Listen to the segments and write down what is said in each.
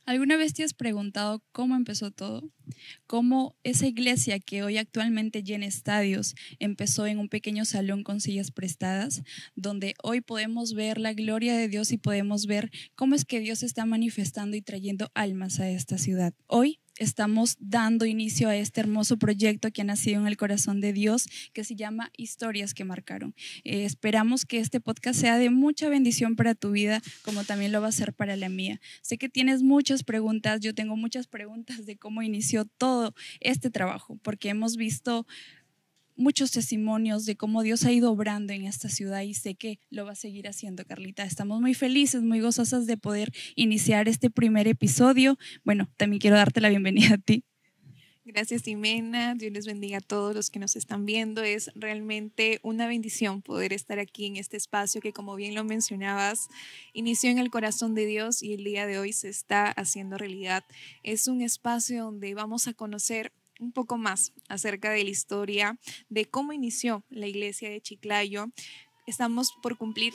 ¿Alguna vez te has preguntado cómo empezó todo? ¿Cómo esa iglesia que hoy actualmente llena estadios empezó en un pequeño salón con sillas prestadas, donde hoy podemos ver la gloria de Dios y podemos ver cómo es que Dios está manifestando y trayendo almas a esta ciudad? Hoy estamos dando inicio a este hermoso proyecto que ha nacido en el corazón de Dios, que se llama Historias que Marcaron. Esperamos que este podcast sea de mucha bendición para tu vida, como también lo va a ser para la mía. Sé que tienes muchas preguntas, yo tengo muchas preguntas de cómo inició todo este trabajo, porque hemos visto muchos testimonios de cómo Dios ha ido obrando en esta ciudad y sé que lo va a seguir haciendo, Carlita. Estamos muy felices, muy gozosas de poder iniciar este primer episodio. Bueno, también quiero darte la bienvenida a ti. Gracias, Jimena. Dios les bendiga a todos los que nos están viendo. Es realmente una bendición poder estar aquí en este espacio que, como bien lo mencionabas, inició en el corazón de Dios y el día de hoy se está haciendo realidad. Es un espacio donde vamos a conocer un poco más acerca de la historia, de cómo inició la iglesia de Chiclayo. Estamos por cumplir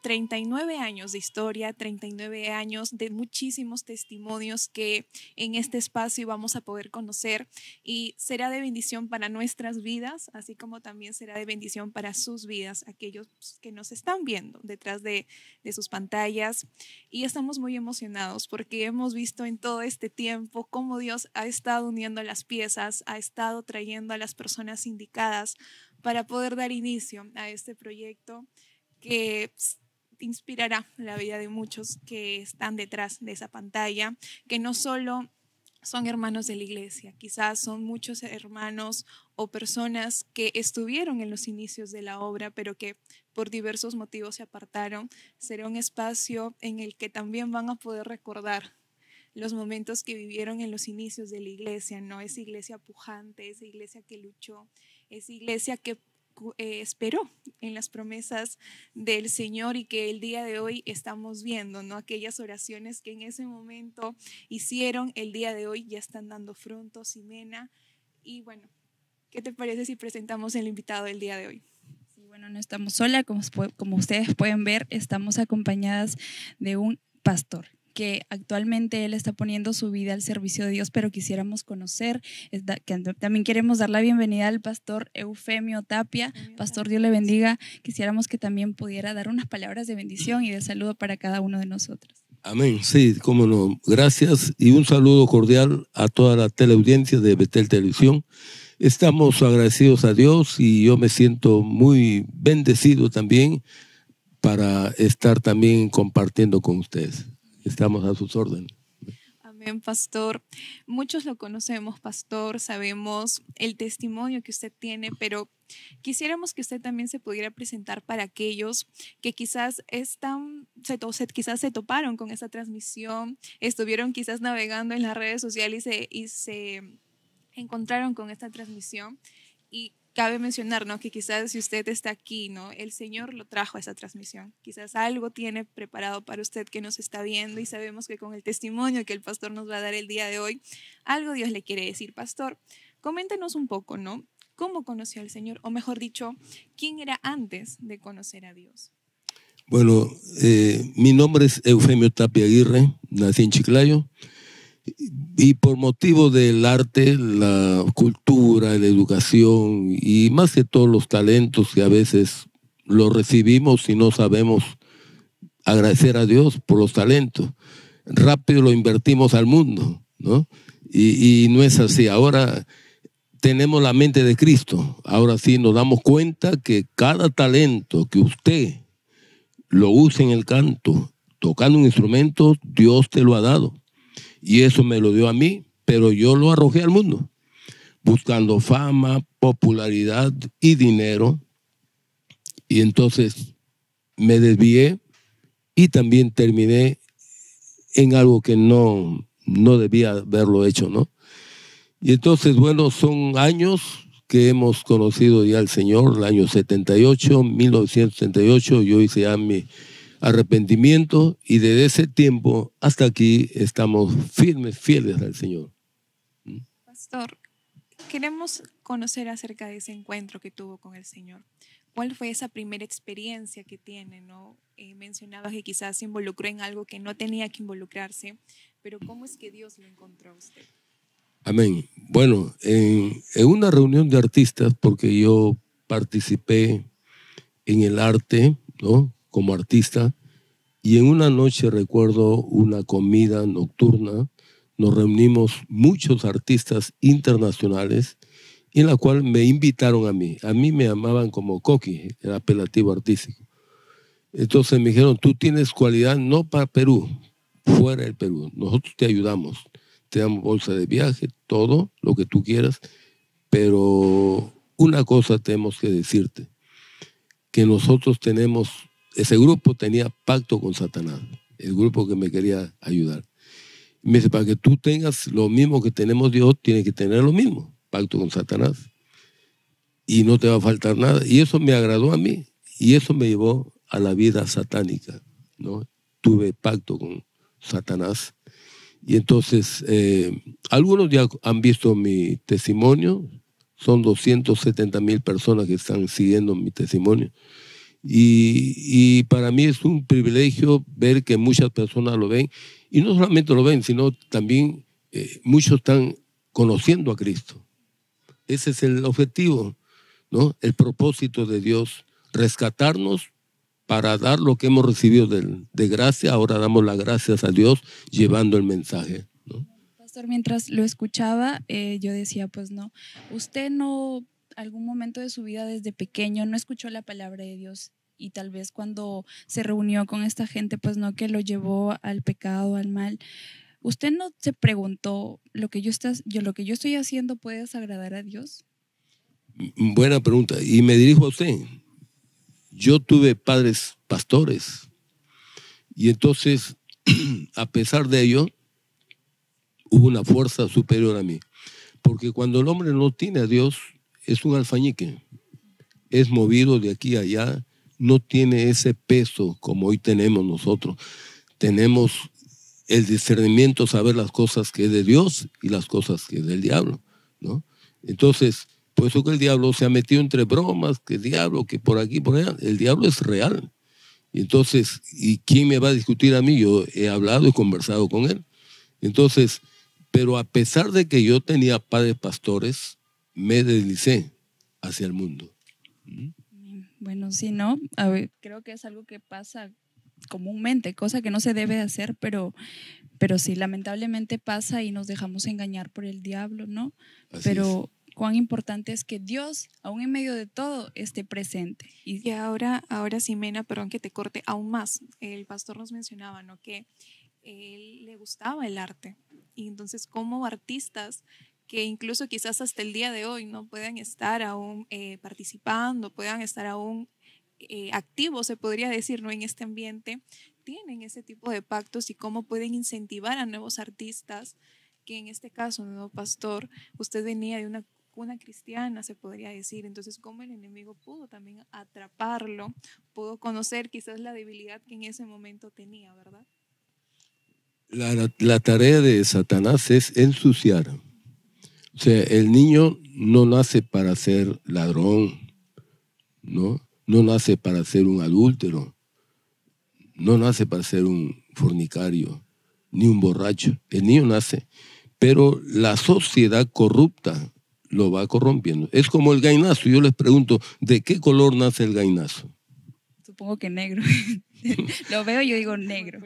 39 años de historia, 39 años de muchísimos testimonios que en este espacio vamos a poder conocer y será de bendición para nuestras vidas, así como también será de bendición para sus vidas, aquellos que nos están viendo detrás de sus pantallas. Y estamos muy emocionados porque hemos visto en todo este tiempo cómo Dios ha estado uniendo las piezas, ha estado trayendo a las personas indicadas para poder dar inicio a este proyecto que inspirará la vida de muchos que están detrás de esa pantalla, que no solo son hermanos de la iglesia, quizás son muchos hermanos o personas que estuvieron en los inicios de la obra, pero que por diversos motivos se apartaron. Será un espacio en el que también van a poder recordar los momentos que vivieron en los inicios de la iglesia, ¿no? Esa iglesia pujante, esa iglesia que luchó, esa iglesia que esperó en las promesas del Señor y que el día de hoy estamos viendo, ¿no? Aquellas oraciones que en ese momento hicieron, el día de hoy ya están dando frutos, Ximena. Y bueno, ¿qué te parece si presentamos el invitado del día de hoy? Sí, bueno, no estamos solas, como ustedes pueden ver, estamos acompañadas de un pastor que actualmente él está poniendo su vida al servicio de Dios, pero quisiéramos conocer, también queremos dar la bienvenida al pastor Eufemio Tapia. Pastor, Dios le bendiga. Quisiéramos que también pudiera dar unas palabras de bendición y de saludo para cada uno de nosotros. Amén, sí, cómo no. Gracias y un saludo cordial a toda la teleaudiencia de Betel Televisión. Estamos agradecidos a Dios y yo me siento muy bendecido también para estar también compartiendo con ustedes. Estamos a sus órdenes. Amén, pastor. Muchos lo conocemos, pastor, sabemos el testimonio que usted tiene, pero quisiéramos que usted también se pudiera presentar para aquellos que quizás quizás se toparon con esta transmisión, estuvieron quizás navegando en las redes sociales y se encontraron con esta transmisión. Y cabe mencionar, ¿no?, que quizás si usted está aquí, ¿no?, el Señor lo trajo a esa transmisión. Quizás algo tiene preparado para usted que nos está viendo y sabemos que con el testimonio que el pastor nos va a dar el día de hoy, algo Dios le quiere decir. Pastor, coméntenos un poco, ¿no?, ¿cómo conoció al Señor? O mejor dicho, ¿quién era antes de conocer a Dios? Bueno, mi nombre es Eufemio Tapia Aguirre, nací en Chiclayo. Y por motivo del arte, la cultura, la educación y más que todos los talentos que a veces los recibimos y no sabemos agradecer a Dios por los talentos, rápido lo invertimos al mundo, ¿no? Y no es así. Ahora tenemos la mente de Cristo. Ahora sí nos damos cuenta que cada talento que usted lo use en el canto, tocando un instrumento, Dios te lo ha dado. Y eso me lo dio a mí, pero yo lo arrojé al mundo, buscando fama, popularidad y dinero. Y entonces me desvié y también terminé en algo que no debía haberlo hecho, ¿no? Y entonces, bueno, son años que hemos conocido ya al Señor, el año 78, 1978, yo hice ya mi arrepentimiento y desde ese tiempo hasta aquí estamos firmes, fieles al Señor. Pastor, queremos conocer acerca de ese encuentro que tuvo con el Señor. ¿Cuál fue esa primera experiencia que tiene, ¿no? Mencionaba que quizás se involucró en algo que no tenía que involucrarse, pero ¿cómo es que Dios lo encontró a usted? Amén. Bueno, en una reunión de artistas, porque yo participé en el arte, ¿no? Como artista, y en una noche recuerdo una comida nocturna, nos reunimos muchos artistas internacionales, en la cual me invitaron a mí. A mí me llamaban como Coqui, el apelativo artístico. Entonces me dijeron, tú tienes cualidad no para Perú, fuera del Perú. Nosotros te ayudamos, te damos bolsa de viaje, todo lo que tú quieras, pero una cosa tenemos que decirte, que nosotros tenemos, ese grupo tenía pacto con Satanás, el grupo que me quería ayudar. Me dice, para que tú tengas lo mismo que tenemos Dios, tienes que tener lo mismo, pacto con Satanás. Y no te va a faltar nada. Y eso me agradó a mí. Y eso me llevó a la vida satánica, ¿no? Tuve pacto con Satanás. Y entonces, algunos ya han visto mi testimonio. Son 270,000 personas que están siguiendo mi testimonio. Y para mí es un privilegio ver que muchas personas lo ven. Y no solamente lo ven, sino también muchos están conociendo a Cristo. Ese es el objetivo, ¿no? El propósito de Dios, rescatarnos para dar lo que hemos recibido de gracia. Ahora damos las gracias a Dios llevando el mensaje, ¿no? Pastor, mientras lo escuchaba, yo decía, pues no, usted no, algún momento de su vida desde pequeño no escuchó la palabra de Dios y tal vez cuando se reunió con esta gente, pues no, que lo llevó al pecado, al mal. ¿Usted no se preguntó, lo que yo estoy haciendo puede desagradar a Dios? Buena pregunta. Y me dirijo a usted. Yo tuve padres pastores y entonces, a pesar de ello, hubo una fuerza superior a mí. Porque cuando el hombre no tiene a Dios, es un alfañique. Es movido de aquí a allá, no tiene ese peso como hoy tenemos nosotros. Tenemos el discernimiento, saber las cosas que es de Dios y las cosas que es del diablo, ¿no? Entonces, por eso que el diablo se ha metido entre bromas, que el diablo, que por aquí, por allá. El diablo es real. Y entonces, ¿y quién me va a discutir a mí? Yo he hablado y conversado con él. Entonces, pero a pesar de que yo tenía padres pastores, me deslicé hacia el mundo. Bueno, sí, no, a ver, creo que es algo que pasa comúnmente, cosa que no se debe de hacer, pero sí, lamentablemente pasa y nos dejamos engañar por el diablo, ¿no? Así Pero cuán importante es que Dios, aún en medio de todo, esté presente. Y ahora, Ximena, perdón que te corte aún más. El pastor nos mencionaba, ¿no? Que él le gustaba el arte. Y entonces, como artistas que incluso quizás hasta el día de hoy no puedan estar aún participando, puedan estar aún activos, se podría decir, ¿no? En este ambiente, tienen ese tipo de pactos y cómo pueden incentivar a nuevos artistas, que en este caso, nuevo pastor, usted venía de una cuna cristiana, se podría decir. Entonces, cómo el enemigo pudo también atraparlo, pudo conocer quizás la debilidad que en ese momento tenía, ¿verdad? La tarea de Satanás es ensuciar. O sea, el niño no nace para ser ladrón, ¿no? No nace para ser un adúltero, no nace para ser un fornicario, ni un borracho. El niño nace, pero la sociedad corrupta lo va corrompiendo. Es como el gainazo. Yo les pregunto, ¿de qué color nace el gainazo? Supongo que negro. Lo veo y yo digo negro.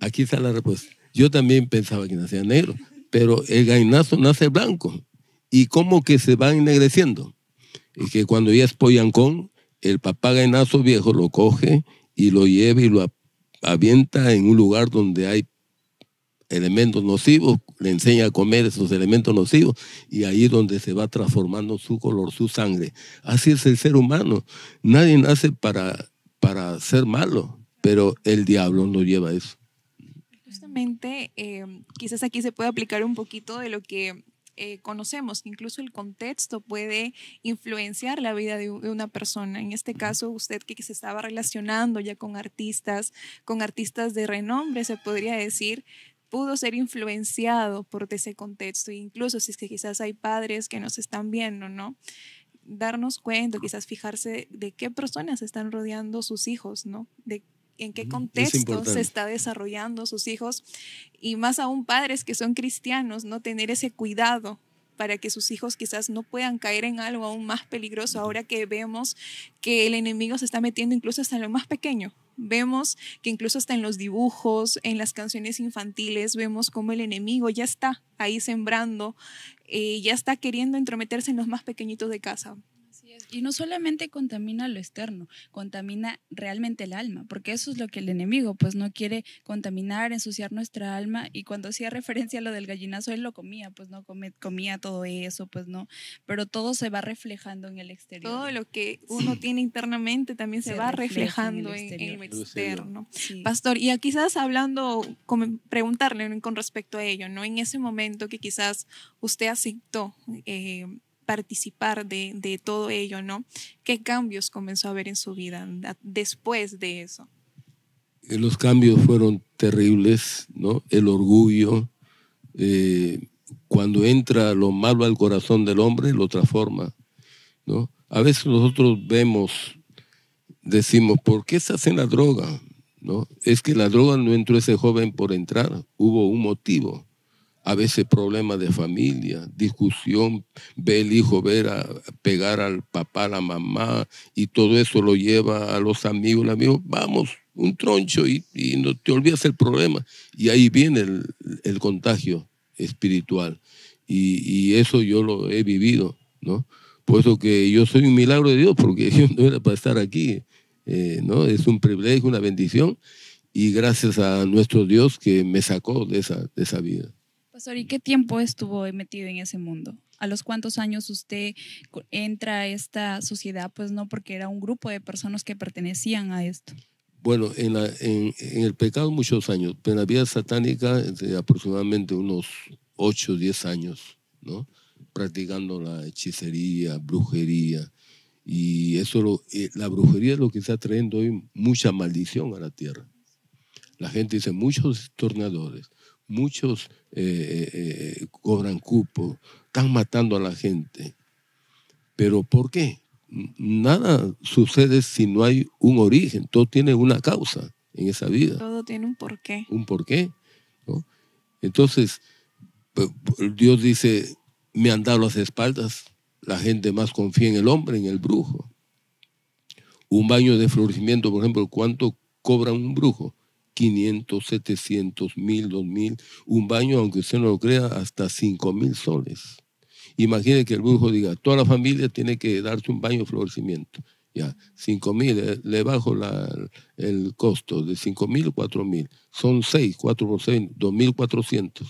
Aquí está la respuesta. Yo también pensaba que nacía negro, pero el gainazo nace blanco. ¿Y cómo que se va ennegreciendo? Y que cuando ya es pollancón, el papá gainazo viejo lo coge y lo lleva y lo avienta en un lugar donde hay elementos nocivos, le enseña a comer esos elementos nocivos y ahí es donde se va transformando su color, su sangre. Así es el ser humano. Nadie nace para ser malo, pero el diablo nos lleva a eso. Justamente, quizás aquí se puede aplicar un poquito de lo que conocemos, que incluso el contexto puede influenciar la vida de una persona. En este caso, usted que se estaba relacionando ya con artistas de renombre, se podría decir, pudo ser influenciado por ese contexto. Incluso si es que quizás hay padres que nos están viendo, ¿no? Darnos cuenta, quizás fijarse de qué personas están rodeando sus hijos, ¿no? De en qué Es contexto se importante. está desarrollando sus hijos, y más aún padres que son cristianos, no tener ese cuidado para que sus hijos quizás no puedan caer en algo aún más peligroso, ahora que vemos que el enemigo se está metiendo incluso hasta en lo más pequeño. Vemos que incluso hasta en los dibujos, en las canciones infantiles, vemos cómo el enemigo ya está ahí sembrando, ya está queriendo entrometerse en los más pequeñitos de casa. Así es. Y no solamente contamina lo externo, contamina realmente el alma, porque eso es lo que el enemigo pues no quiere contaminar, ensuciar nuestra alma. Y cuando hacía referencia a lo del gallinazo, él lo comía, pues no comía todo eso, pues no, pero todo se va reflejando en el exterior. Todo lo que uno tiene internamente también se va refleja reflejando en el exterior. externo. Sí. Pastor, y quizás hablando, preguntarle, ¿no?, con respecto a ello, ¿no? En ese momento que quizás usted aceptó participar de todo ello, ¿no? ¿Qué cambios comenzó a ver en su vida después de eso? Los cambios fueron terribles, ¿no? El orgullo, cuando entra lo malo al corazón del hombre, lo transforma, ¿no? A veces nosotros decimos, ¿por qué estás en la droga? ¿No? Es que la droga no entró ese joven por entrar, hubo un motivo. A veces problemas de familia, discusión, ve el hijo pegar al papá, a la mamá, y todo eso lo lleva a los amigos. Vamos, un troncho, y no te olvidas el problema. Y ahí viene el contagio espiritual. Y eso yo lo he vivido, ¿no? Por eso que yo soy un milagro de Dios, porque yo no era para estar aquí, ¿no? Es un privilegio, una bendición, y gracias a nuestro Dios que me sacó de esa vida. Pastor, ¿y qué tiempo estuvo metido en ese mundo? ¿A los cuántos años usted entra a esta sociedad? Pues no, porque era un grupo de personas que pertenecían a esto. Bueno, en el pecado muchos años, pero en la vida satánica de aproximadamente unos 8 o 10 años, ¿no? Practicando la hechicería, brujería, y eso la brujería es lo que está trayendo hoy mucha maldición a la tierra. La gente dice, muchos tornadores, muchos cobran cupo, están matando a la gente. ¿Pero por qué? Nada sucede si no hay un origen, todo tiene una causa en esa vida. Todo tiene un porqué. Un porqué, ¿no? Entonces, Dios dice, me han dado las espaldas, la gente más confía en el hombre, en el brujo. Un baño de florecimiento, por ejemplo, ¿cuánto cobra un brujo? 500, 700, 1000, 2000. Un baño, aunque usted no lo crea, hasta 5000 soles. Imagine que el brujo diga, toda la familia tiene que darse un baño de florecimiento. Ya, 5000, le bajo el costo de 5000 a 4000. Son 6, 4 por 6, 2400.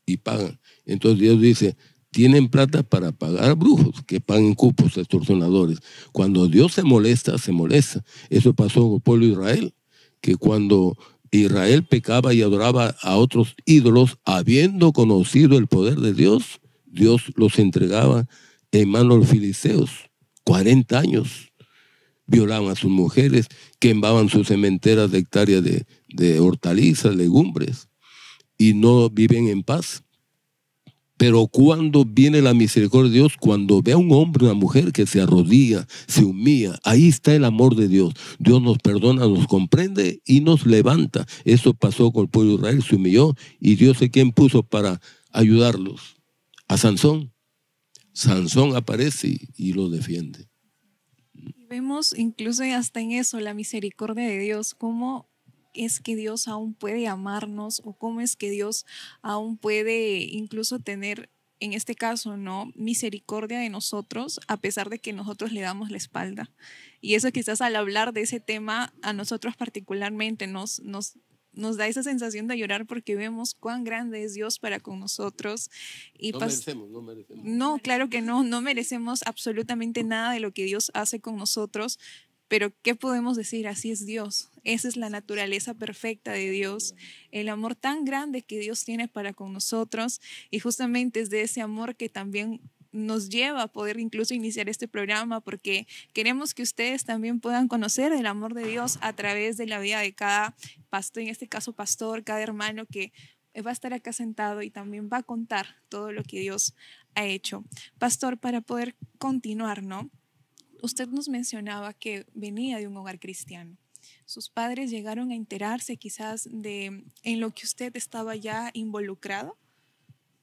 Y pagan. Entonces Dios dice, tienen plata para pagar brujos, que paguen cupos, extorsionadores. Cuando Dios se molesta, se molesta. Eso pasó con el pueblo de Israel, que cuando Israel pecaba y adoraba a otros ídolos, habiendo conocido el poder de Dios, Dios los entregaba en manos de los filisteos. 40 años. Violaban a sus mujeres, quemaban sus cementeras de hectáreas de hortalizas, legumbres, y no viven en paz. Pero cuando viene la misericordia de Dios, cuando ve a un hombre, una mujer que se arrodilla, se humilla, ahí está el amor de Dios. Dios nos perdona, nos comprende y nos levanta. Eso pasó con el pueblo de Israel, se humilló, y Dios es quien puso para ayudarlos. A Sansón. Sansón aparece y lo defiende. Y vemos incluso hasta en eso la misericordia de Dios, cómo es que Dios aún puede amarnos, o cómo es que Dios aún puede incluso tener, en este caso, ¿no?, misericordia de nosotros, a pesar de que nosotros le damos la espalda. Y eso quizás al hablar de ese tema, a nosotros particularmente nos da esa sensación de llorar, porque vemos cuán grande es Dios para con nosotros. Y no merecemos. No, claro que no merecemos absolutamente nada de lo que Dios hace con nosotros, pero ¿qué podemos decir? Así es Dios. Esa es la naturaleza perfecta de Dios, el amor tan grande que Dios tiene para con nosotros, y justamente es de ese amor que también nos lleva a poder incluso iniciar este programa, porque queremos que ustedes también puedan conocer el amor de Dios a través de la vida de cada pastor, en este caso pastor, cada hermano que va a estar acá sentado y también va a contar todo lo que Dios ha hecho. Pastor, para poder continuar, ¿no? Usted nos mencionaba que venía de un hogar cristiano. ¿Sus padres llegaron a enterarse quizás en lo que usted estaba ya involucrado?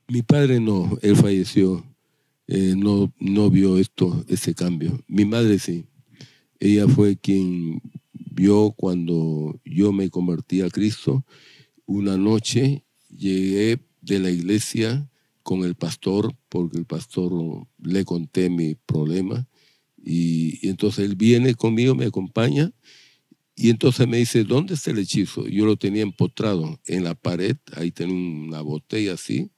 Mi padre no, él falleció, no vio ese cambio. Mi madre sí, ella fue quien vio cuando yo me convertí a Cristo. Una noche llegué de la iglesia con el pastor, porque el pastor le conté mi problema, y entonces él viene conmigo, me acompaña, y entonces me dice, ¿dónde está el hechizo? Yo lo tenía empotrado en la pared, ahí tenía una botella así,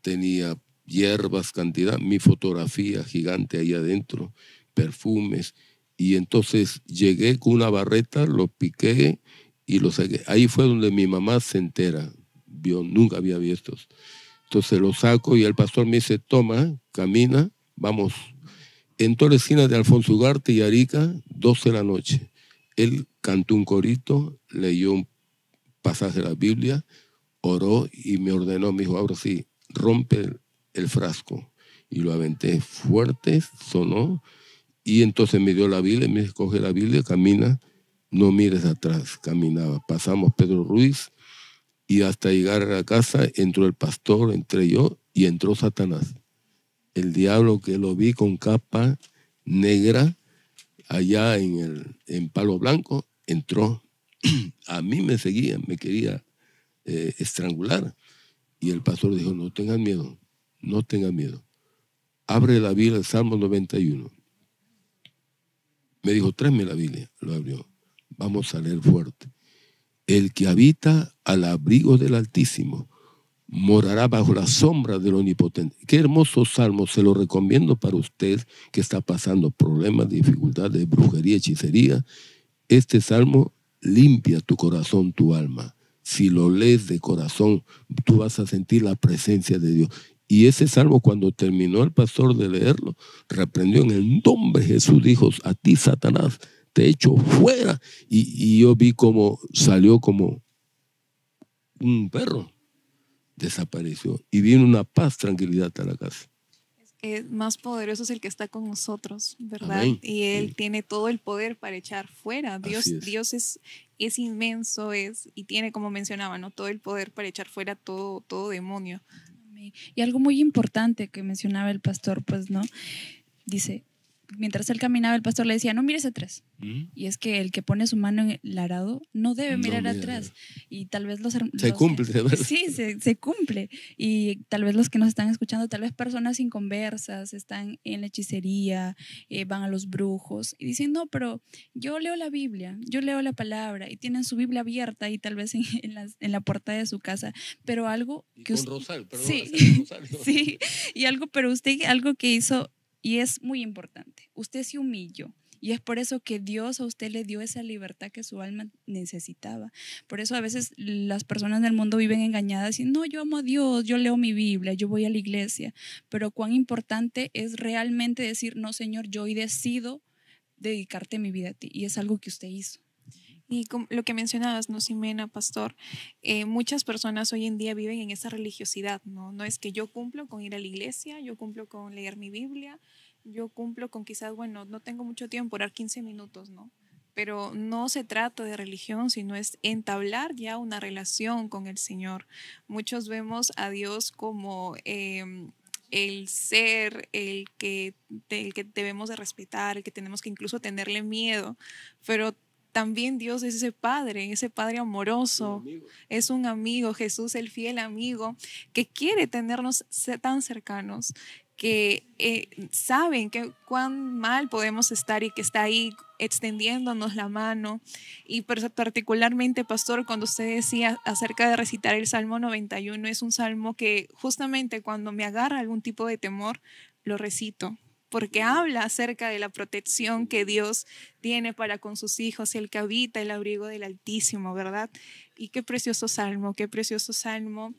tenía hierbas, cantidad, mi fotografía gigante ahí adentro, perfumes, y entonces llegué con una barreta, lo piqué y lo saqué. Ahí fue donde mi mamá se entera, nunca había visto. Entonces lo saco y el pastor me dice, toma, camina, vamos. En toda la esquina de Alfonso Ugarte y Arica, 12 de la noche. Él cantó un corito, leyó un pasaje de la Biblia, oró y me ordenó, me dijo, ahora sí, rompe el frasco. Y lo aventé fuerte, sonó, y entonces me dio la Biblia, me dijo, coge la Biblia, camina, no mires atrás. Caminaba. Pasamos Pedro Ruiz y hasta llegar a la casa entró el pastor, entré yo y entró Satanás. El diablo, que lo vi con capa negra allá en Palo Blanco, entró. A mí me seguía, me quería estrangular. Y el pastor dijo, no tengan miedo, no tengan miedo. Abre la Biblia, el Salmo 91. Me dijo, tráeme la Biblia. Lo abrió. Vamos a leer fuerte. El que habita al abrigo del Altísimo morará bajo la sombra del Omnipotente. Qué hermoso salmo, se lo recomiendo para usted que está pasando problemas, dificultades, brujería, hechicería. Este salmo limpia tu corazón, tu alma. Si lo lees de corazón, tú vas a sentir la presencia de Dios. Y ese salmo, cuando terminó el pastor de leerlo, reprendió en el nombre de Jesús, dijo, a ti, Satanás, te echo fuera. Y yo vi cómo salió como un perro, desapareció. Y vino una paz, tranquilidad a la casa. Más poderoso es el que está con nosotros, ¿verdad? Amén. Y Él Sí. tiene todo el poder para echar fuera. Así es. Dios es inmenso, y tiene, como mencionaba, ¿no? Todo el poder para echar fuera todo demonio. Y algo muy importante que mencionaba el pastor, pues, ¿no? Dice, mientras él caminaba, el pastor le decía, no mires atrás. Y es que el que pone su mano en el arado no debe mirar atrás. Y tal vez se cumple, ¿verdad? Sí, se cumple. Y tal vez los que nos están escuchando, tal vez personas inconversas, están en la hechicería, van a los brujos y dicen, no, pero yo leo la Biblia, yo leo la palabra, y tienen su Biblia abierta y tal vez en la puerta de su casa, pero algo que con rosal, perdón. Sí, sí, y algo que hizo, y es muy importante, usted se humilló. Y es por eso que Dios a usted le dio esa libertad que su alma necesitaba. Por eso a veces las personas del mundo viven engañadas y no, yo amo a Dios, yo leo mi Biblia, yo voy a la iglesia. Pero cuán importante es realmente decir, no, Señor, yo hoy decido dedicarte mi vida a ti. Y es algo que usted hizo. Y lo que mencionabas, ¿no, Ximena, pastor? Muchas personas hoy en día viven en esa religiosidad, ¿no? No es que yo cumplo con ir a la iglesia, yo cumplo con leer mi Biblia, yo cumplo con quizás, bueno, no tengo mucho tiempo, orar 15 minutos, ¿no? Pero no se trata de religión, sino es entablar ya una relación con el Señor. Muchos vemos a Dios como el ser, el que debemos de respetar, el que tenemos que incluso tenerle miedo, pero también Dios es ese Padre amoroso, es un amigo, Jesús el fiel amigo, que quiere tenernos tan cercanos, que saben que cuán mal podemos estar y que está ahí extendiéndonos la mano. Y particularmente, pastor, cuando usted decía acerca de recitar el Salmo 91, es un salmo que justamente cuando me agarra algún tipo de temor, lo recito, porque habla acerca de la protección que Dios tiene para con sus hijos, el que habita el abrigo del Altísimo, ¿verdad? Y qué precioso salmo, qué precioso salmo.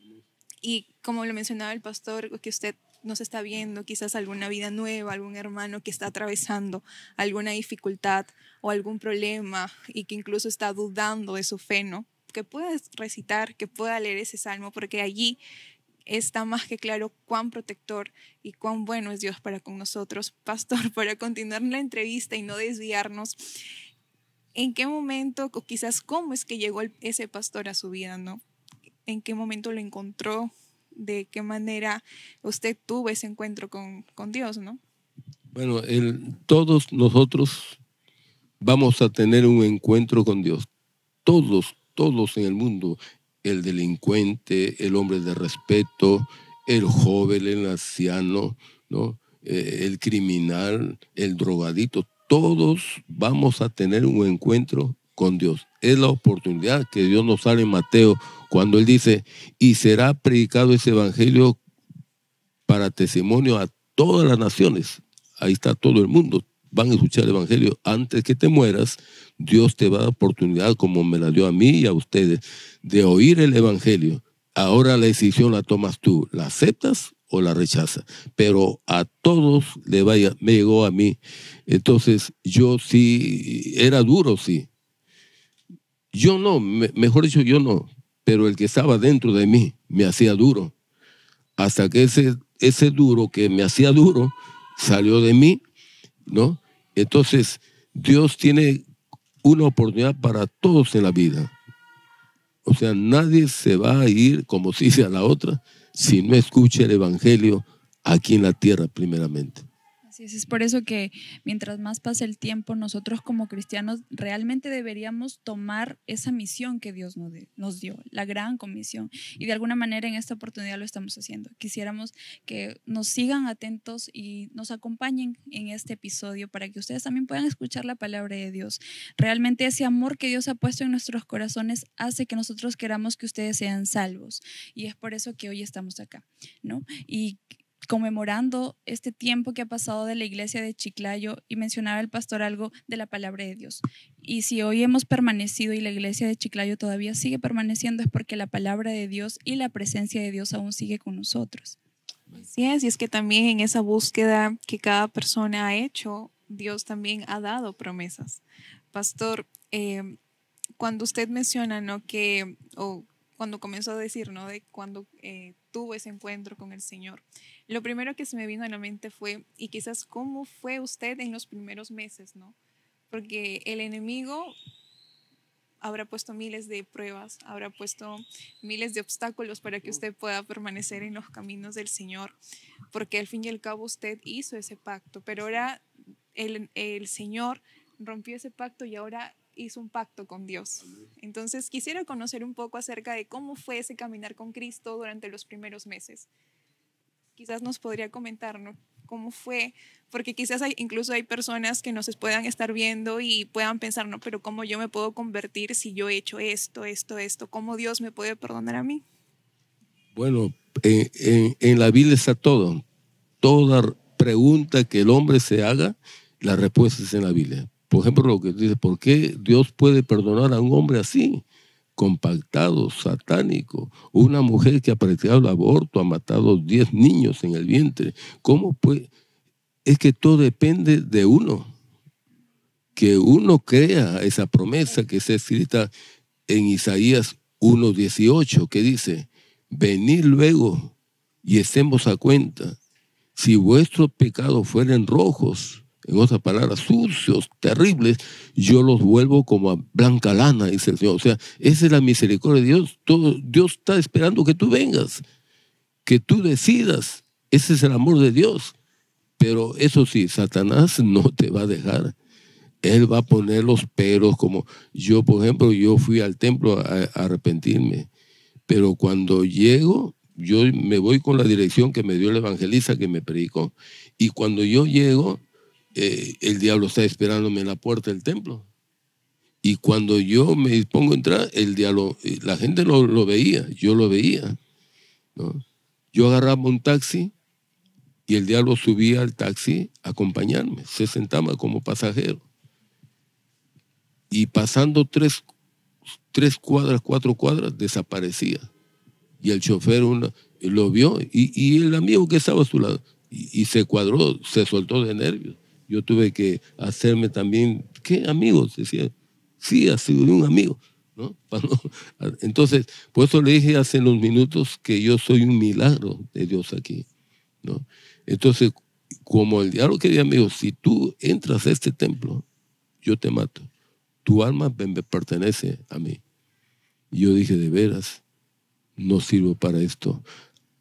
Y como lo mencionaba el pastor, que usted nos está viendo, quizás alguna vida nueva, algún hermano que está atravesando alguna dificultad o algún problema y que incluso está dudando de su fe, ¿no? Que pueda recitar, que pueda leer ese salmo, porque allí está más que claro cuán protector y cuán bueno es Dios para con nosotros. Pastor, para continuar la entrevista y no desviarnos, ¿En qué momento, o quizás cómo es que llegó ese pastor a su vida, ¿no? ¿En qué momento lo encontró? ¿De qué manera usted tuvo ese encuentro con Dios, no? Bueno, todos nosotros vamos a tener un encuentro con Dios. Todos en el mundo. El delincuente, el hombre de respeto, el joven, el anciano, ¿no? El criminal, el drogadito. Todos vamos a tener un encuentro con Dios. Es la oportunidad que Dios nos da en Mateo cuando Él dice, y será predicado ese evangelio para testimonio a todas las naciones. Ahí está todo el mundo. Van a escuchar el evangelio. Antes que te mueras, Dios te va a dar oportunidad, como me la dio a mí y a ustedes, de oír el evangelio. Ahora la decisión la tomas tú. ¿La aceptas o la rechazas? Pero a todos me llegó a mí. Entonces, yo sí, era duro, sí. Yo no, mejor dicho, yo no. Pero el que estaba dentro de mí me hacía duro. Hasta que ese duro que me hacía duro salió de mí, ¿no? Entonces, Dios tiene una oportunidad para todos en la vida. O sea, nadie se va a ir, como se dice a la otra, si no escucha el evangelio aquí en la tierra primeramente. Así es por eso que mientras más pase el tiempo, nosotros como cristianos realmente deberíamos tomar esa misión que Dios nos dio, la gran comisión. Y de alguna manera en esta oportunidad lo estamos haciendo. Quisiéramos que nos sigan atentos y nos acompañen en este episodio para que ustedes también puedan escuchar la palabra de Dios. Realmente ese amor que Dios ha puesto en nuestros corazones hace que nosotros queramos que ustedes sean salvos. Y es por eso que hoy estamos acá, ¿no? Y conmemorando este tiempo que ha pasado de la iglesia de Chiclayo, y mencionaba el pastor algo de la palabra de Dios. Y si hoy hemos permanecido y la iglesia de Chiclayo todavía sigue permaneciendo, es porque la palabra de Dios y la presencia de Dios aún sigue con nosotros. Así es, y es que también en esa búsqueda que cada persona ha hecho, Dios también ha dado promesas. Pastor, cuando usted menciona, ¿no?, que, o cuando comenzó a decir, ¿no?, de cuando tuvo ese encuentro con el Señor, lo primero que se me vino a la mente fue, y quizás cómo fue usted en los primeros meses, ¿no? Porque el enemigo habrá puesto miles de pruebas, habrá puesto miles de obstáculos para que usted pueda permanecer en los caminos del Señor, porque al fin y al cabo usted hizo ese pacto, pero ahora el Señor rompió ese pacto y ahora hizo un pacto con Dios. Entonces quisiera conocer un poco acerca de cómo fue ese caminar con Cristo durante los primeros meses. Quizás nos podría comentar, ¿no?, cómo fue, porque quizás incluso hay personas que nos puedan estar viendo y puedan pensar, no, pero ¿cómo yo me puedo convertir si yo he hecho esto? ¿Cómo Dios me puede perdonar a mí? Bueno, en la Biblia está todo. Toda pregunta que el hombre se haga, la respuesta es en la Biblia. Por ejemplo, lo que dice, ¿por qué Dios puede perdonar a un hombre así? Compactado, satánico, una mujer que ha practicado el aborto, ha matado 10 niños en el vientre. ¿Cómo puede? Es que todo depende de uno, que uno crea esa promesa que está escrita en Isaías 1:18, que dice, venid luego y estemos a cuenta, si vuestros pecados fueren rojos, en otras palabras, sucios, terribles, yo los vuelvo como a blanca lana, dice el Señor. O sea, esa es la misericordia de Dios. Dios está esperando que tú vengas, que tú decidas. Ese es el amor de Dios. Pero eso sí, Satanás no te va a dejar. Él va a poner los peros, como yo, por ejemplo, yo fui al templo a arrepentirme. Pero cuando llego, yo me voy con la dirección que me dio el evangelista que me predicó. Y cuando yo llego, el diablo está esperándome en la puerta del templo. Y cuando yo me dispongo a entrar, el diablo, la gente lo veía, yo lo veía, ¿no? Yo agarraba un taxi y el diablo subía al taxi a acompañarme, se sentaba como pasajero. Y pasando tres cuadras, 4 cuadras, desaparecía. Y el chofer lo vio y el amigo que estaba a su lado, y se cuadró, se soltó de nervios. Yo tuve que hacerme también, ¿qué amigos? Decía, sí, ha sido un amigo, ¿no? Entonces, por eso le dije hace unos minutos que yo soy un milagro de Dios aquí, ¿no? Entonces, como el diablo quería, amigo, si tú entras a este templo, yo te mato. tu alma me pertenece a mí. Y yo dije, de veras, no sirvo para esto.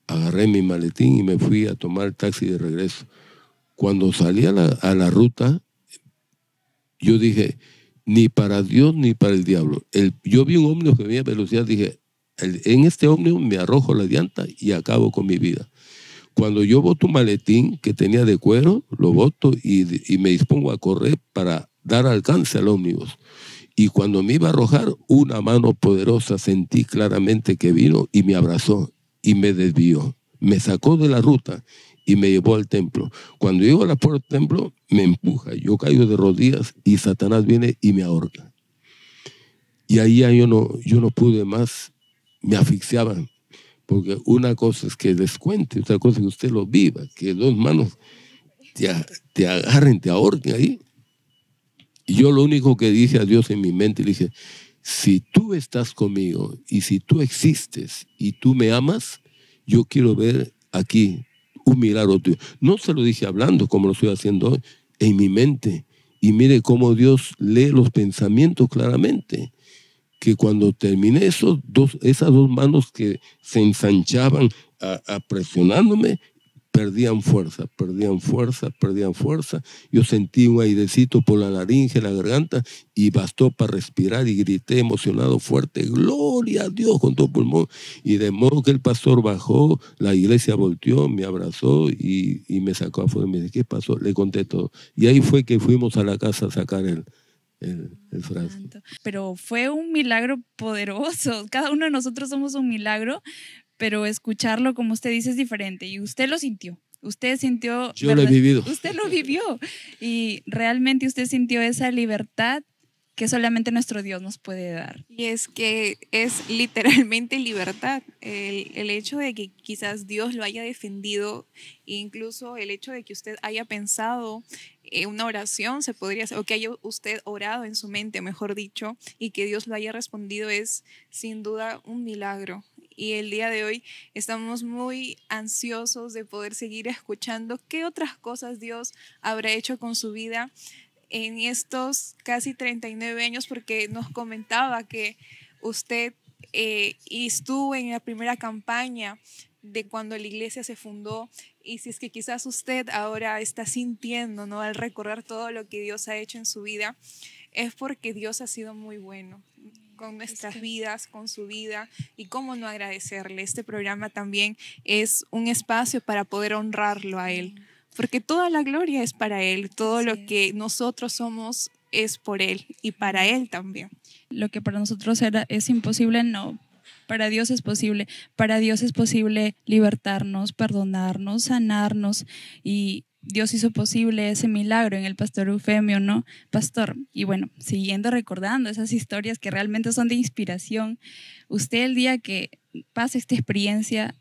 Agarré mi maletín y me fui a tomar el taxi de regreso. Cuando salí a la ruta, yo dije, ni para Dios ni para el diablo. Yo vi un ómnibus que venía a velocidad, dije, en este ómnibus me arrojo la llanta y acabo con mi vida. Cuando yo boto un maletín que tenía de cuero, lo boto y me dispongo a correr para dar alcance al ómnibus. Y cuando me iba a arrojar, una mano poderosa sentí claramente que vino y me abrazó y me desvió. Me sacó de la ruta y me llevó al templo. Cuando llego a la puerta del templo, me empuja. Yo caigo de rodillas y Satanás viene y me ahorca. Y ahí ya yo no pude más. Me asfixiaban. Porque una cosa es que les cuente, otra cosa es que usted lo viva, que dos manos te agarren, te ahorquen ahí. Y yo lo único que dije a Dios en mi mente, le dije, si tú estás conmigo y si tú existes y tú me amas, yo quiero ver aquí un milagro tuyo. No se lo dije hablando como lo estoy haciendo hoy, en mi mente. Y mire cómo Dios lee los pensamientos claramente. Que cuando terminé esas dos manos que se ensanchaban presionándome, perdían fuerza. Yo sentí un airecito por la laringe, la garganta, y bastó para respirar y grité emocionado fuerte, gloria a Dios con todo pulmón. Y de modo que el pastor bajó, la iglesia volteó, me abrazó y me sacó afuera. Me dice, ¿qué pasó? Le conté todo. Y ahí fue que fuimos a la casa a sacar el frasco. Pero fue un milagro poderoso. Cada uno de nosotros somos un milagro, pero escucharlo, como usted dice, es diferente. Y usted lo sintió. Usted sintió... Yo lo he vivido. Usted lo vivió. Y realmente usted sintió esa libertad que solamente nuestro Dios nos puede dar. Y es que es literalmente libertad. El hecho de que quizás Dios lo haya defendido, incluso el hecho de que usted haya pensado una oración, se podría hacer, o que haya usted orado en su mente, mejor dicho, y que Dios lo haya respondido, es sin duda un milagro. Y el día de hoy estamos muy ansiosos de poder seguir escuchando qué otras cosas Dios habrá hecho con su vida en estos casi 39 años, porque nos comentaba que usted estuvo en la primera campaña de cuando la iglesia se fundó, y si es que quizás usted ahora está sintiendo, ¿no?, al recordar todo lo que Dios ha hecho en su vida, es porque Dios ha sido muy bueno con nuestras vidas, con su vida, y cómo no agradecerle. Este programa también es un espacio para poder honrarlo a Él, porque toda la gloria es para Él, todo lo que nosotros somos es por Él y para Él también. Lo que para nosotros es imposible, no. Para Dios es posible. Para Dios es posible libertarnos, perdonarnos, sanarnos, y Dios hizo posible ese milagro en el pastor Eufemio, ¿no, pastor? Y bueno, siguiendo recordando esas historias que realmente son de inspiración, usted el día que pasa esta experiencia,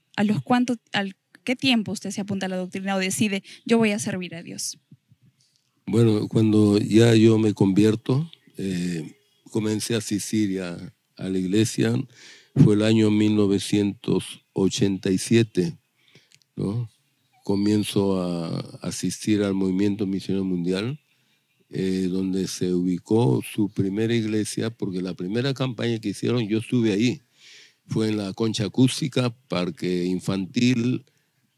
¿qué tiempo usted se apunta a la doctrina o decide, yo voy a servir a Dios? Bueno, cuando ya yo me convierto, comencé a asistir a la iglesia, fue el año 1987, ¿no? Comienzo a asistir al Movimiento Misionero Mundial, donde se ubicó su primera iglesia, porque la primera campaña que hicieron, yo estuve ahí, fue en la Concha Acústica, parque infantil,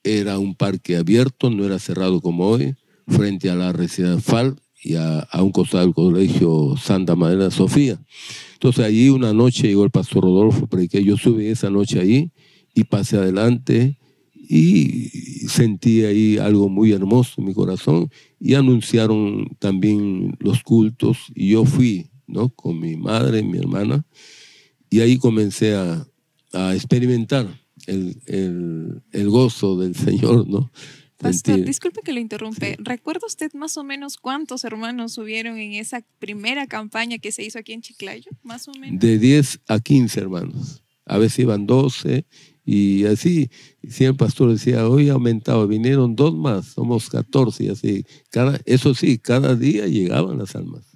era un parque abierto, no era cerrado como hoy, frente a la residencia FAL y a un costado del colegio Santa Madre Sofía. Entonces allí una noche llegó el pastor Rodolfo, prediqué, yo subí esa noche ahí y pasé adelante y sentí ahí algo muy hermoso en mi corazón, y anunciaron también los cultos y yo fui, ¿no?, con mi madre, mi hermana, y ahí comencé a experimentar el gozo del Señor, ¿no? Pastor, disculpe que lo interrumpe. Sí. ¿Recuerda usted más o menos cuántos hermanos hubieron en esa primera campaña que se hizo aquí en Chiclayo? Más o menos. De 10 a 15 hermanos. A veces iban 12 y así. Si el pastor decía, hoy ha aumentado, vinieron 2 más, somos 14 y así. Eso sí, cada día llegaban las almas.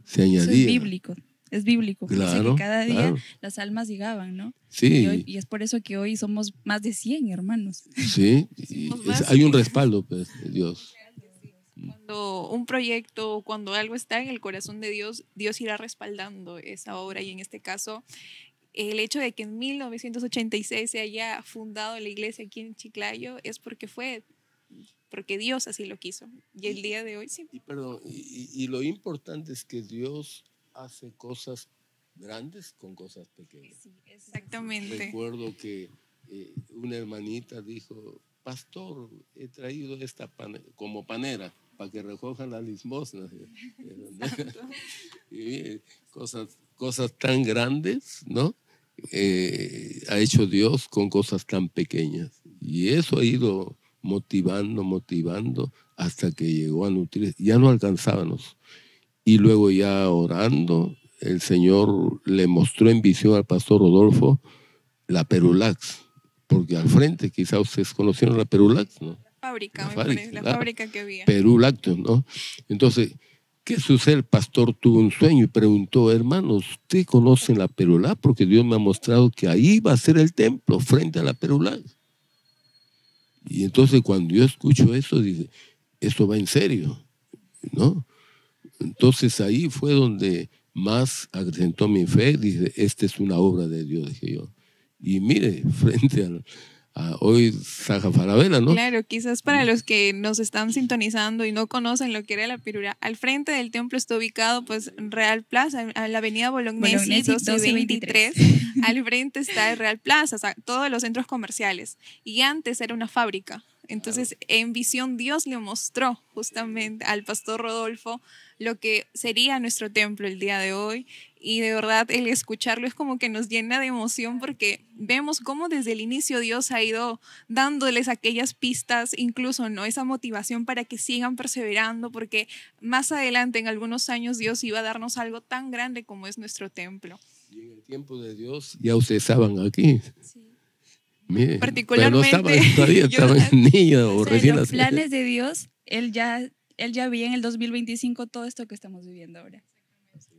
Se añadían. Eso es bíblico. Es bíblico, claro, que cada día las almas llegaban, ¿no? Sí. Y es por eso que hoy somos más de 100 hermanos. Sí, hay un respaldo, pues, de Dios. Cuando un proyecto, cuando algo está en el corazón de Dios, Dios irá respaldando esa obra. Y en este caso, el hecho de que en 1986 se haya fundado la iglesia aquí en Chiclayo es porque Dios así lo quiso. Y el día de hoy sí. Y lo importante es que Dios hace cosas grandes con cosas pequeñas. Sí, exactamente. Recuerdo que una hermanita dijo, pastor, he traído esta como panera para que recojan las limosnas. Y cosas tan grandes, ¿no? Ha hecho Dios con cosas tan pequeñas. Y eso ha ido motivando hasta que llegó a nutrir. Ya no alcanzábamos. Y luego ya orando, el Señor le mostró en visión al pastor Rodolfo la Perulax, porque al frente, quizá ustedes conocieron la Perulax, ¿no? La fábrica que había. Perú Lácteos, ¿no? Entonces, ¿qué sucede? El pastor tuvo un sueño y preguntó, hermano, ¿usted conoce la Perulax? Porque Dios me ha mostrado que ahí va a ser el templo, frente a la Perulax. Y entonces cuando yo escucho eso, dije, esto va en serio, ¿no? Entonces ahí fue donde más acrecentó mi fe. Dije, esta es una obra de Dios, dije yo. Y mire, frente a hoy Saja Falabella, ¿no? Claro, quizás para los que nos están sintonizando y no conocen lo que era la Pirura, al frente del templo está ubicado pues Real Plaza, a la avenida Bolognesi 1223. Al frente está el Real Plaza, o sea, todos los centros comerciales. Y antes era una fábrica. Entonces, en visión, Dios le mostró justamente al pastor Rodolfo lo que sería nuestro templo el día de hoy. Y de verdad, el escucharlo es como que nos llena de emoción porque vemos cómo desde el inicio Dios ha ido dándoles aquellas pistas, incluso no esa motivación para que sigan perseverando, porque más adelante, en algunos años, Dios iba a darnos algo tan grande como es nuestro templo. Y en el tiempo de Dios, ya ustedes estaban aquí. Sí. Mire, Particularmente, pero no estaban todavía, estaban niñas o recién los nacidas. planes de Dios, él ya veía en el 2025 todo esto que estamos viviendo ahora.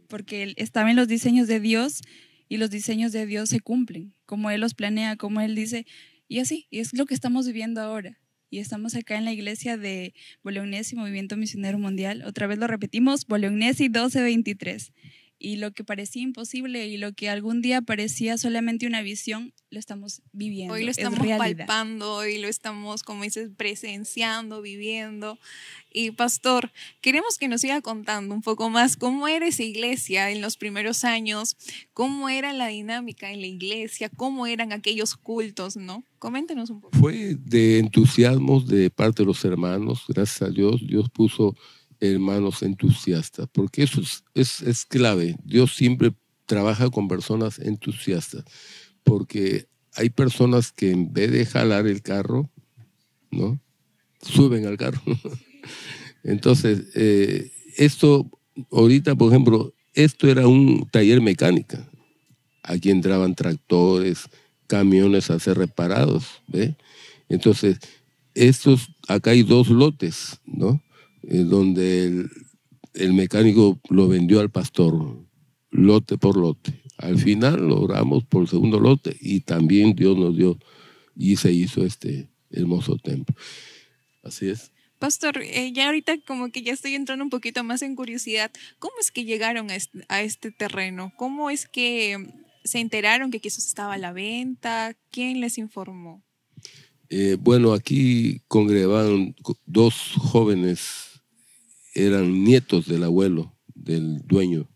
Porque él estaba en los diseños de Dios y los diseños de Dios se cumplen, como Él los planea, como Él dice, y así, y es lo que estamos viviendo ahora. Y estamos acá en la iglesia de Bolognesi, Movimiento Misionero Mundial. Otra vez lo repetimos, Bolognesi 1223. Y lo que parecía imposible y lo que algún día parecía solamente una visión, lo estamos viviendo. Hoy lo estamos palpando, hoy lo estamos, como dices, presenciando, viviendo. Y pastor, queremos que nos siga contando un poco más cómo era esa iglesia en los primeros años, cómo era la dinámica en la iglesia, cómo eran aquellos cultos, ¿no? Coméntenos un poco. Fue de entusiasmo de parte de los hermanos, gracias a Dios. Dios puso hermanos entusiastas, porque eso es clave. Dios siempre trabaja con personas entusiastas, porque hay personas que en vez de jalar el carro, ¿no? Suben al carro. Entonces, esto, ahorita, por ejemplo, esto era un taller mecánica. Aquí entraban tractores, camiones a ser reparados, ¿ve? Entonces, acá hay 2 lotes, ¿no? Donde el mecánico lo vendió al pastor, lote por lote. Al final logramos por el segundo lote y también Dios nos dio y se hizo este hermoso templo. Así es. Pastor, ya ahorita como que ya estoy entrando un poquito más en curiosidad. ¿Cómo es que llegaron a este terreno? ¿Cómo es que se enteraron que eso estaba a la venta? ¿Quién les informó? Bueno, aquí congregaban 2 jóvenes, eran nietos del abuelo, del dueño.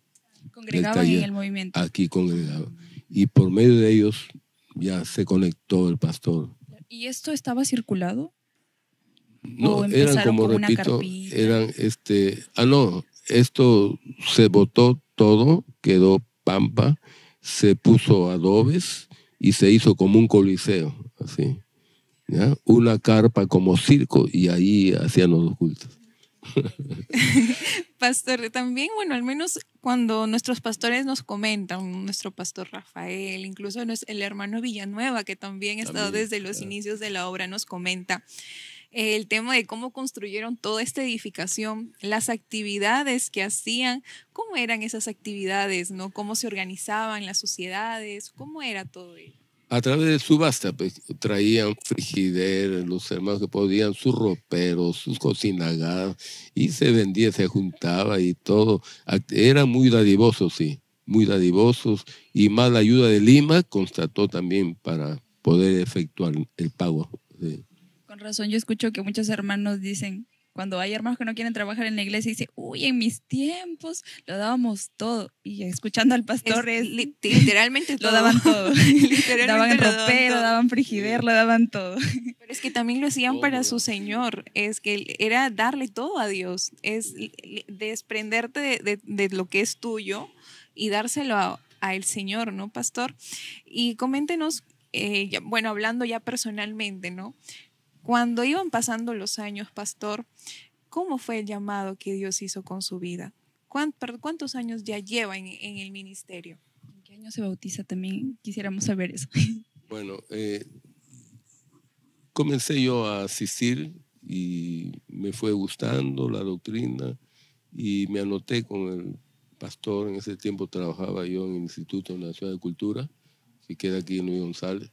Congregaban en el movimiento. Aquí congregaban. Y por medio de ellos ya se conectó el pastor. ¿Y esto estaba circulado? No, eran como repito, eran esto se botó todo, quedó pampa, se puso adobes y se hizo como un coliseo, así, ¿ya? Una carpa como circo y ahí hacían los cultos. Pastor, también, bueno, al menos cuando nuestros pastores nos comentan, nuestro pastor Rafael, incluso el hermano Villanueva, que también ha estado desde los inicios de la obra, nos comenta el tema de cómo construyeron toda esta edificación, las actividades que hacían, cómo eran esas actividades, ¿no? Cómo se organizaban las sociedades, cómo era todo ello. A través de subasta, pues, traían frigideros, los hermanos que podían, sus roperos, sus cocinagas, y se vendía, se juntaba y todo. Eran muy dadivosos, sí, muy dadivosos, y más la ayuda de Lima constató también para poder efectuar el pago. Sí. Con razón, yo escucho que muchos hermanos dicen, cuando hay hermanos que no quieren trabajar en la iglesia, dicen, uy, en mis tiempos lo dábamos todo. Y escuchando al pastor literalmente todo. Lo daban todo. Literalmente daban el lo daban ropero, todo. daban frigider, lo daban todo. Pero es que también lo hacían para su Señor, es que era darle todo a Dios, es desprenderte de lo que es tuyo y dárselo a el Señor, ¿no, pastor? Y coméntenos, bueno, hablando ya personalmente, ¿no? Cuando iban pasando los años, pastor, ¿cómo fue el llamado que Dios hizo con su vida? ¿Cuántos años ya lleva en el ministerio? ¿En qué año se bautiza? También quisiéramos saber eso. Bueno, comencé yo a asistir y me fue gustando la doctrina y me anoté con el pastor. En ese tiempo trabajaba yo en el Instituto Nacional de Cultura, que queda aquí en Luis González.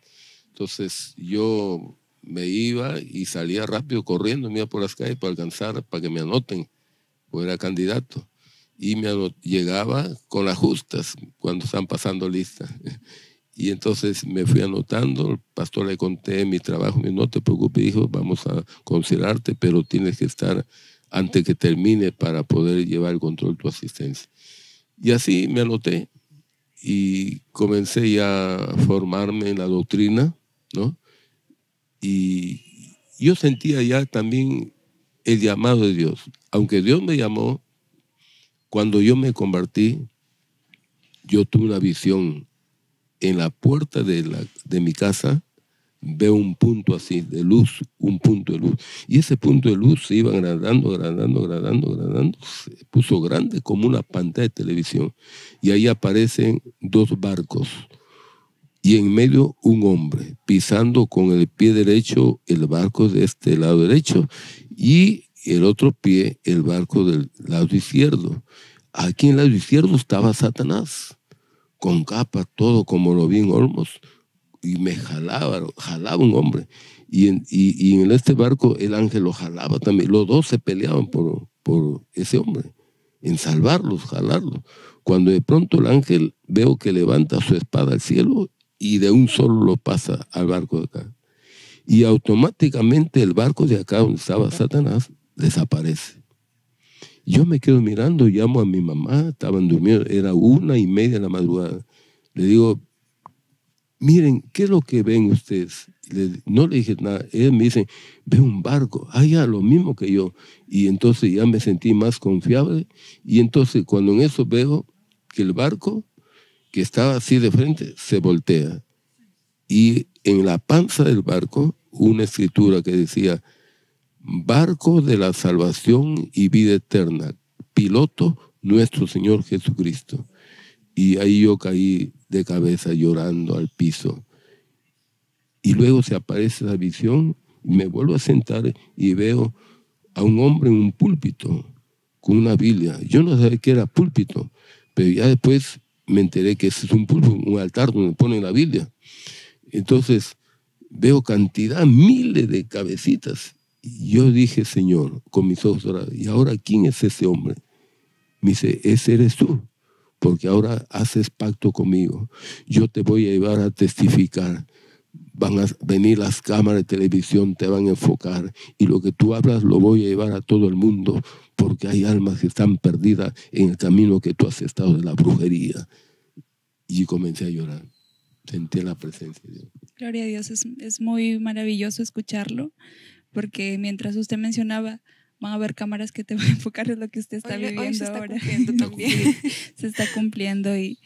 Entonces yo me iba y salía rápido corriendo, me iba por las calles para alcanzar, para que me anoten, pues era candidato. Y llegaba con las justas cuando están pasando lista. Y entonces me fui anotando, el pastor le conté mi trabajo, me dijo, no te preocupes, hijo, vamos a considerarte, pero tienes que estar antes que termine para poder llevar el control de tu asistencia. Y así me anoté y comencé ya a formarme en la doctrina, ¿no? Y yo sentía ya también el llamado de Dios. Aunque Dios me llamó, cuando yo me convertí, yo tuve una visión. En la puerta de mi casa veo un punto así de luz, un punto de luz. Y ese punto de luz se iba agrandando, se puso grande como una pantalla de televisión. Y ahí aparecen dos barcos. Y en medio un hombre pisando con el pie derecho el barco de este lado derecho y el otro pie el barco del lado izquierdo. Aquí en el lado izquierdo estaba Satanás, con capa, todo como lo vi en Olmos, y me jalaba un hombre. Y en este barco el ángel lo jalaba también. Los dos se peleaban por ese hombre, en salvarlos, jalarlos. Cuando de pronto el ángel veo que levanta su espada al cielo y de un solo lo pasa al barco de acá. Y automáticamente el barco de acá donde estaba Satanás desaparece. Yo me quedo mirando, llamo a mi mamá, estaban durmiendo, era 1:30 de la madrugada. Le digo, miren, ¿qué es lo que ven ustedes? No le dije nada, ellos me dicen, ve un barco, ya, lo mismo que yo. Y entonces ya me sentí más confiable. Y entonces cuando en eso veo que el barco, que estaba así de frente, se voltea. Y en la panza del barco, una escritura que decía, barco de la salvación y vida eterna, piloto nuestro Señor Jesucristo. Y ahí yo caí de cabeza llorando al piso. Y luego se aparece la visión, me vuelvo a sentar y veo a un hombre en un púlpito con una Biblia. Yo no sabía qué era púlpito, pero ya después me enteré que ese es un púlpito, un altar donde ponen la Biblia. Entonces veo cantidad, miles de cabecitas. Y yo dije, Señor, con mis ojos dorados, ¿y ahora quién es ese hombre? Me dice, ese eres tú, porque ahora haces pacto conmigo. Yo te voy a llevar a testificar. Van a venir las cámaras de televisión, te van a enfocar, y lo que tú hablas lo voy a llevar a todo el mundo, porque hay almas que están perdidas en el camino que tú has estado de la brujería. Y comencé a llorar. Sentí la presencia de Dios. Gloria a Dios, es muy maravilloso escucharlo, porque mientras usted mencionaba, van a haber cámaras que te van a enfocar en lo que usted está viviendo hoy se está ahora. Cumpliendo también. Se está cumpliendo y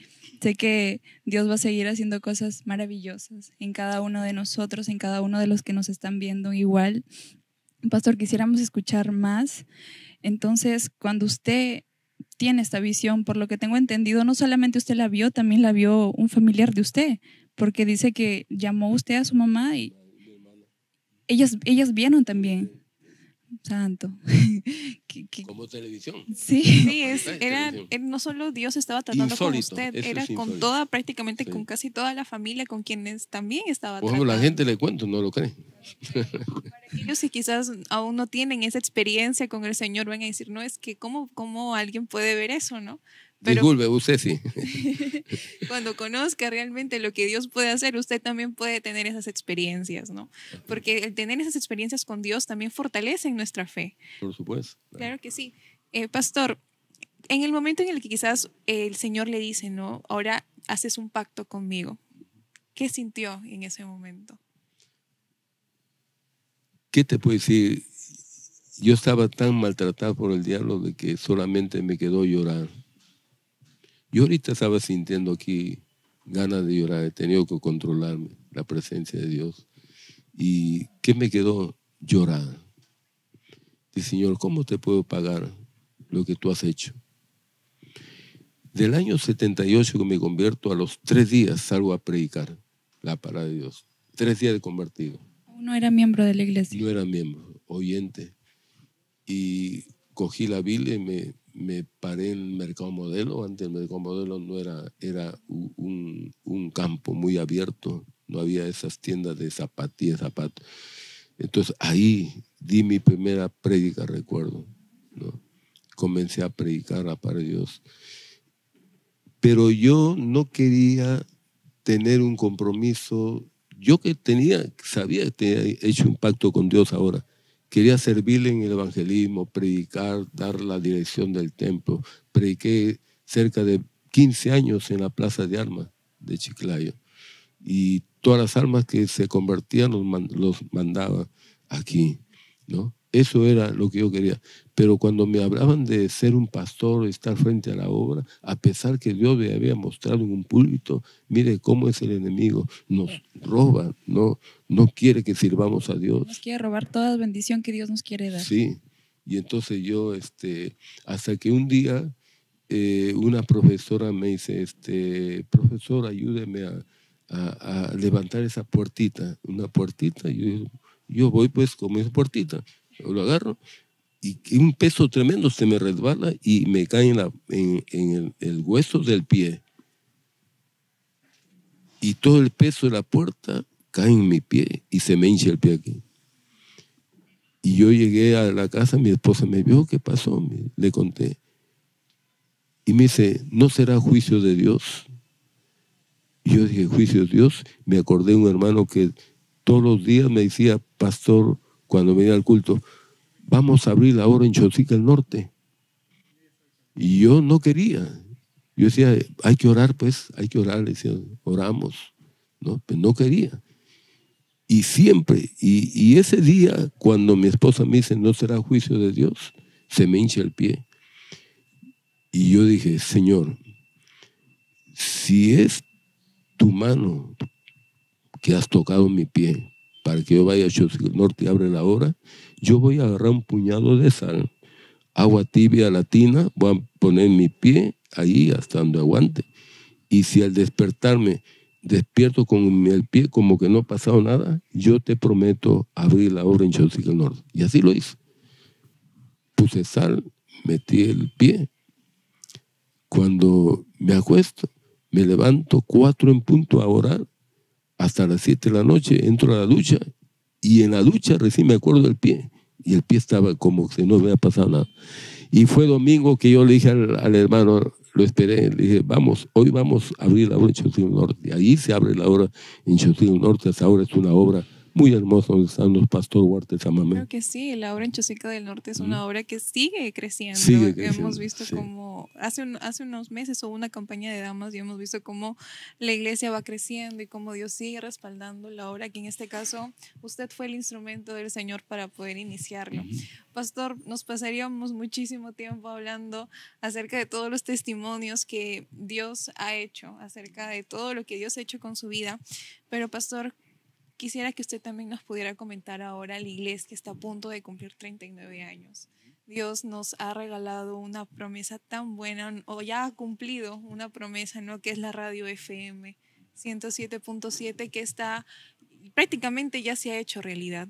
sé que Dios va a seguir haciendo cosas maravillosas en cada uno de nosotros, en cada uno de los que nos están viendo igual. Pastor, quisiéramos escuchar más. Entonces, cuando usted tiene esta visión, por lo que tengo entendido, no solamente usted la vio, también la vio un familiar de usted, porque dice que llamó usted a su mamá y ellas vieron también. santo. Como televisión. Sí. Sí, no solo Dios estaba tratando Insólito, con usted, eso era es con insólito. toda, prácticamente Sí. con casi toda la familia con quienes también estaba Por ejemplo, tratando. la gente le cuento, no lo cree. Aquellos que quizás aún no tienen esa experiencia con el Señor van a decir, no, es que cómo alguien puede ver eso, ¿no? Pero Disculpe, usted sí. cuando conozca realmente lo que Dios puede hacer, usted también puede tener esas experiencias, ¿no? Porque el tener esas experiencias con Dios también fortalece nuestra fe. Por supuesto. Claro que sí. Pastor, en el momento en el que quizás el Señor le dice, ¿no? Ahora haces un pacto conmigo. ¿Qué sintió en ese momento? ¿Qué te puedo decir? Yo estaba tan maltratado por el diablo de que solamente me quedó llorar. Yo ahorita estaba sintiendo aquí ganas de llorar, he tenido que controlarme, la presencia de Dios. ¿Y qué me quedó? Llorar. Dice, Señor, ¿cómo te puedo pagar lo que tú has hecho? Del año 78 que me convierto, a los 3 días salgo a predicar la palabra de Dios. 3 días de convertido. No era miembro de la iglesia. No era miembro, oyente. Y cogí la Biblia y me paré en el Mercado Modelo. Antes el Mercado Modelo no era un campo muy abierto. No había esas tiendas de zapatillas, zapatos. Entonces ahí di mi primera prédica, recuerdo, ¿no? Comencé a predicar la palabra de Dios. Pero yo no quería tener un compromiso. Yo sabía que tenía hecho un pacto con Dios ahora. Quería servirle en el evangelismo, predicar, dar la dirección del templo. Prediqué cerca de 15 años en la Plaza de Armas de Chiclayo. Y todas las almas que se convertían los mandaba aquí, ¿no? Eso era lo que yo quería. Pero cuando me hablaban de ser un pastor, estar frente a la obra, a pesar que Dios me había mostrado en un púlpito, mire cómo es el enemigo, nos roba, no quiere que sirvamos a Dios. Nos quiere robar toda bendición que Dios nos quiere dar. Sí, y entonces yo, hasta que un día una profesora me dice, profesor, ayúdeme a levantar esa puertita, una puertita, y yo voy pues con esa puertita, lo agarro, y un peso tremendo se me resbala y me cae en el hueso del pie. Y todo el peso de la puerta cae en mi pie y se me hincha el pie aquí. Y yo llegué a la casa, mi esposa me vio, ¿qué pasó? Le conté. Y me dice, ¿no será juicio de Dios? Y yo dije, juicio de Dios. Me acordé de un hermano que todos los días me decía, pastor, cuando venía al culto, vamos a abrir la obra en Chosica del Norte. Y yo no quería. Yo decía, hay que orar, pues, hay que orar. Le decía, oramos. ¿No? Pues no quería. Y siempre, y ese día, cuando mi esposa me dice, no será juicio de Dios, se me hincha el pie. Y yo dije, Señor, si es tu mano que has tocado mi pie para que yo vaya a Chosica del Norte y abre la obra, yo voy a agarrar un puñado de sal, agua tibia latina, voy a poner mi pie ahí hasta donde aguante. Y si al despertarme despierto con el pie como que no ha pasado nada, yo te prometo abrir la obra en Chosica del Norte. Y así lo hice. Puse sal, metí el pie. Cuando me acuesto, me levanto 4 en punto a orar, hasta las 7 de la noche, entro a la ducha, y en la ducha recién me acuerdo del pie, y el pie estaba como que no había pasado nada. Y fue domingo que yo le dije al hermano, lo esperé, le dije, hoy vamos a abrir la obra en Chosica del Norte. Y ahí se abre la obra en Chosica del Norte. Hasta ahora es una obra muy hermosa donde están los pastores Huarte Samamé. Creo que sí, la obra en Chosica del Norte es una obra que sigue creciendo. Hemos visto sí. cómo hace unos meses hubo una campaña de damas y hemos visto cómo la iglesia va creciendo y cómo Dios sigue respaldando la obra, que en este caso usted fue el instrumento del Señor para poder iniciarlo. Pastor, nos pasaríamos muchísimo tiempo hablando acerca de todos los testimonios que Dios ha hecho, acerca de todo lo que Dios ha hecho con su vida, pero pastor, quisiera que usted también nos pudiera comentar ahora la iglesia que está a punto de cumplir 39 años. Dios nos ha regalado una promesa tan buena, o ya ha cumplido una promesa, ¿no? Que es la radio FM 107.7, que está prácticamente ya se ha hecho realidad.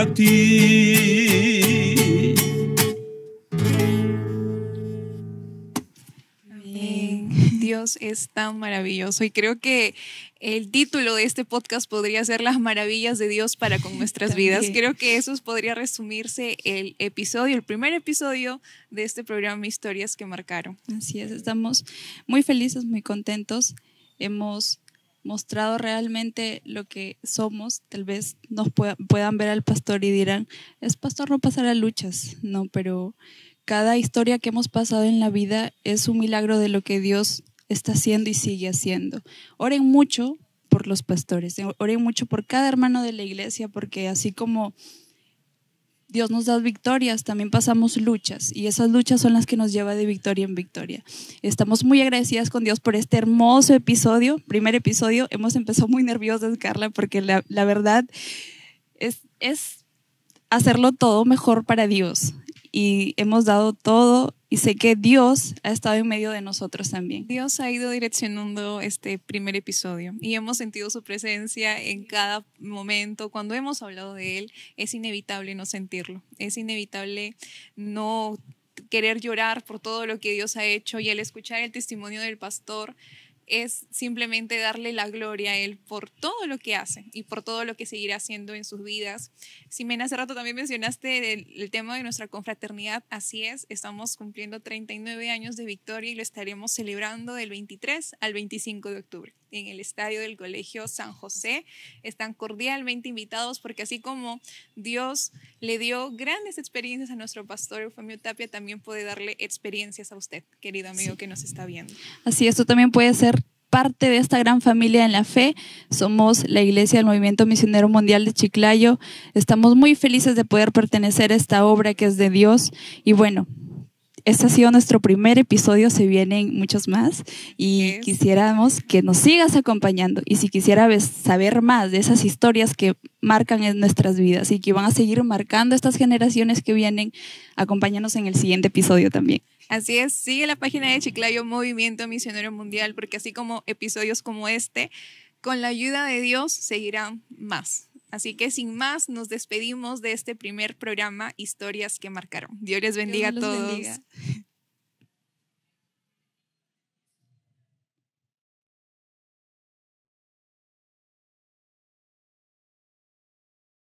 a ti. Dios es tan maravilloso y creo que el título de este podcast podría ser Las maravillas de Dios para con nuestras vidas. Creo que eso podría resumirse el primer episodio de este programa Historias que Marcaron. Así es, estamos muy felices, muy contentos. Hemos mostrado realmente lo que somos. Tal vez nos puedan ver al pastor y dirán, es pastor, no pasará luchas. No, pero cada historia que hemos pasado en la vida es un milagro de lo que Dios está haciendo y sigue haciendo. Oren mucho por los pastores, oren mucho por cada hermano de la iglesia, porque así como Dios nos da victorias, también pasamos luchas, y esas luchas son las que nos llevan de victoria en victoria. Estamos muy agradecidas con Dios por este hermoso episodio, primer episodio. Hemos empezado muy nerviosas, Carla, porque la verdad es hacerlo todo mejor para Dios, y hemos dado todo, y sé que Dios ha estado en medio de nosotros también. Dios ha ido direccionando este primer episodio y hemos sentido su presencia en cada momento. Cuando hemos hablado de Él, es inevitable no sentirlo. Es inevitable no querer llorar por todo lo que Dios ha hecho, y al escuchar el testimonio del pastor es simplemente darle la gloria a Él por todo lo que hace y por todo lo que seguirá haciendo en sus vidas. Ximena, hace rato también mencionaste el tema de nuestra confraternidad. Así es, estamos cumpliendo 39 años de victoria y lo estaremos celebrando del 23 al 25 de octubre en el estadio del Colegio San José. Están cordialmente invitados, porque así como Dios le dio grandes experiencias a nuestro pastor Eufemio Tapia, también puede darle experiencias a usted, querido amigo, sí, que nos está viendo. Así es, tú también puedes ser parte de esta gran familia en la fe. Somos la Iglesia del Movimiento Misionero Mundial de Chiclayo. Estamos muy felices de poder pertenecer a esta obra que es de Dios. Y bueno, este ha sido nuestro primer episodio, se vienen muchos más, y quisiéramos que nos sigas acompañando. Y si quisieras saber más de esas historias que marcan en nuestras vidas y que van a seguir marcando estas generaciones que vienen, acompáñanos en el siguiente episodio también. Así es, sigue la página de Chiclayo Movimiento Misionero Mundial, porque así como episodios como este, con la ayuda de Dios seguirán más. Así que sin más, nos despedimos de este primer programa, Historias que Marcaron. Dios les bendiga a todos. Bendiga.